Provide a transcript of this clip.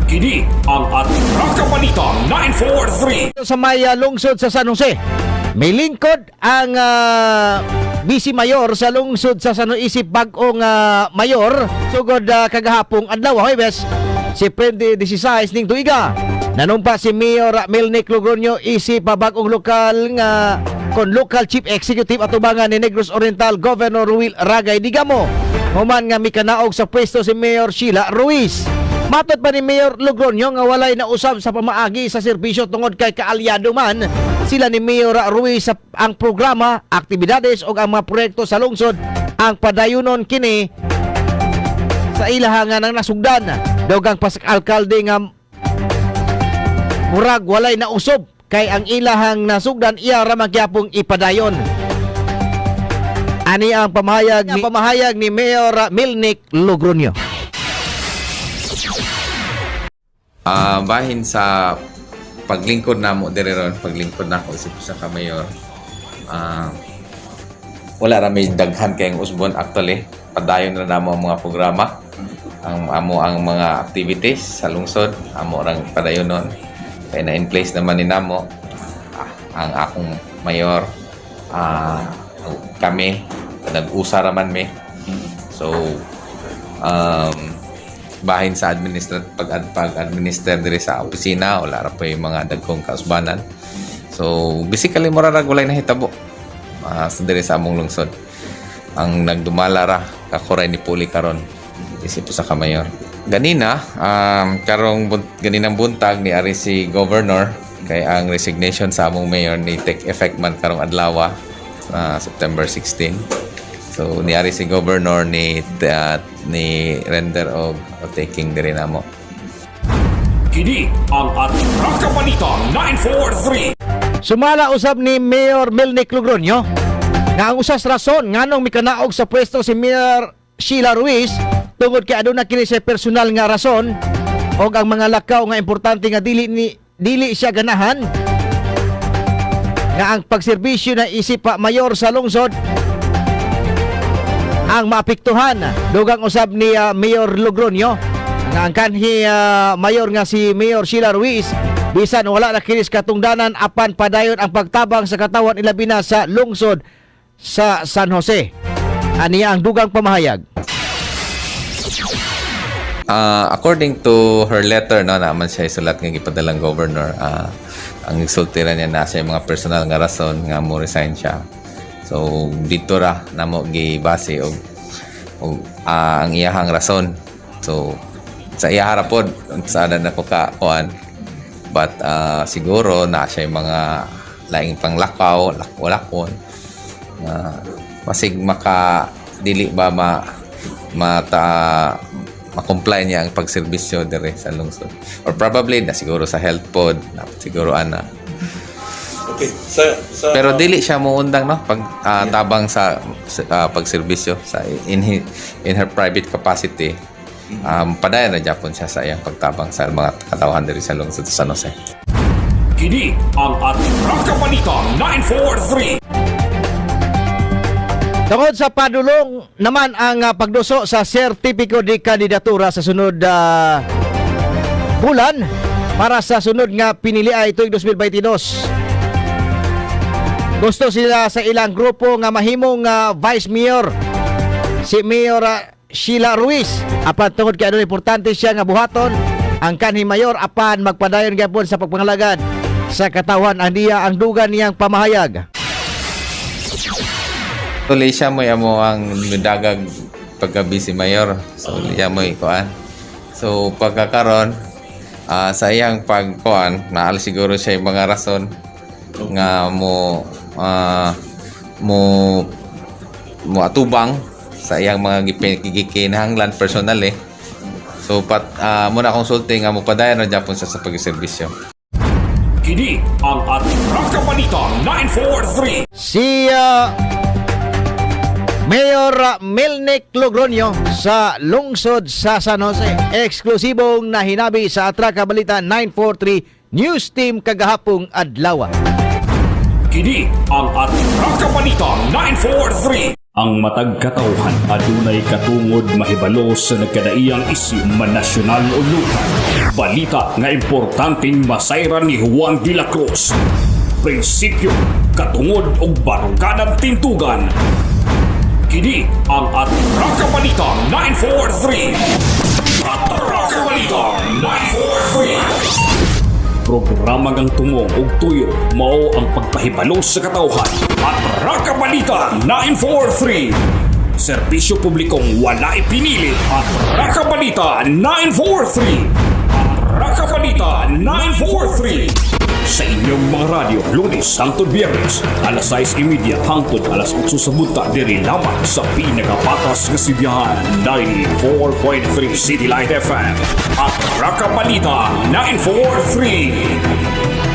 Kini ang Atraka Balita 943. Sa may lungsod sa San Jose, may lingkod ang Vice Mayor sa lungsod sa San Jose, isip bagong mayor sugod kagahapong adlaw Huwebes, Seprembre 16 ning tuiga. Nanumpa si Mayor Melnick Logroño isip bagong lokal nga local chief executive at ubangan ni Negros Oriental Governor Will Ragay Digamo. Human nga mikanaog sa pwesto si Mayor Sheila Ruiz. Matot pa ni Mayor Logroño nga walay na usab sa pamaagi sa serbisyo tungod kay kaalyado man sila ni Mayor Ruiz sa ang programa, aktibidades o ang mga proyekto sa lungsod ang padayunon kini sa ilahangan ng nasugdan. Dogang pasak alkalde nga murag walay na usob kay ang ilahang nasugdan iya ra magyapong ipadayon. Ani ang pamahayag ni Mayor Melnick Logroño. Bahin sa paglingkod na mo dire ron, paglingkod na ko isip sa ka-mayor. Wala ra may daghan kayong usbon actually. Padayon na namo ang mga programa, ang mga activities sa lungsod, amo rang padayon nun. Kaya na in place naman ni namo ang akong mayor, kami nag-usa raman mi. So bahin sa pag-administer diri sa opisina, wala ra pa yung mga dagkong kausbanan. So basically mura ra walay nahitabo sa diri sa among lungsod. Ang nagdumala ra kakuray ni Puli karon isip sa kamayor. Ganina ganinang buntag ni ari si governor kay ang resignation sa among mayor ni take effect man karong adlaw sa September 16. So niari si governor ni render og taking diri namo. Kini ang Atraka Balita 943. Sumala usab ni Mayor Melnick Logroño nga ang usas rason nganong mikanaog sa pwesto si Mayor Sheila Ruiz tungod kay aduna kini sa personal nga rason o ang mga lakaw nga importante nga dili siya ganahan nga ang pagserbisyo na isip pa mayor sa lungsod ang maapektuhan. Dugang usab ni Mayor Logroño nga ang kanhi mayor nga si Mayor Sheila Ruiz bisan wala na kinis katungdanan apan padayon ang pagtabang sa katawan ilabi na sa lungsod sa San Jose. Aniya ang dugang pamahayag. According to her letter, no, naman siya isulat nga gipadalang governor, ang insultira niya na siya mga personal nga rason nga mo resign siya. So dito ra namo gibase og ang iyahang rason. So sa iya harapod sa na ko kuan, but siguro na siya mga laing panglakaw, lakwalakon masig maka dili ba ma-comply niya ang pagserbisyo dire sa lungsod, or probably na siguro sa health pod na siguro ana. Okay. Pero dili siya muundang no pag tabang sa pagserbisyo sa in her private capacity. Padayon na Japon siya sa iyang pagtabang sa mga katawhan diri sa lungsod sa San Jose. Kini ang Atraka Balita 943. Tungod sa padulong naman ang pagduso sa sertipiko di kandidatura sa sunod bulan para sa sunod nga piniliay tuig 2022. Gusto sila sa ilang grupo nga mahimong Vice Mayor si Mayor Sheila Ruiz. Apan tungod kay adunay importante siya nga buhaton ang kanhi mayor apan magpadayon gyapon sa pagpangalagad sa katawan ang dugan niyang pamahayag. Tuloy siya mo ang dagag pagka busy mayor. So siya mo ikuan. So pagkakaron sa iyang pagkuan naal siguro siya yung mga rason nga mo atubang sa iyang mga gikinahanglan personal eh. So muna consulting nga mo padayon na Japon sa pagserbisyo. Kini ang Atraka Balita 943. Si Mayor Melnick Logroño sa lungsod sa San Jose. Eksklusibong nahinabi sa Atraka Balita 943 News Team kagahapong adlaw. Kini ang Atraka Balita 943. Ang matag katawhan adunay katungod mahibalo sa nagkadaiyang isyu man nasyonal o lokal. Balita nga importanteng masayran ni Juan de la Cruz. Prinsipyo, katungod og baruganan tintugan. Kini ang Atraka Balita 943. Atraka Balita 943. Programa ngang tumong og tuyo mao ang pagpahibalo sa katawhan. Atraka Balita 943. Serbisyo publikong wala ipinili. Atraka Balita 943. Atraka Balita 943. Sa inyong mga radyo, Lunes hangtod Biyernes, alas 6:30 hangtod alas 8 sa bunta diri lamang sa pinakapatas nga sibiyahan 94.3 City Light FM at Atraka Balita 943.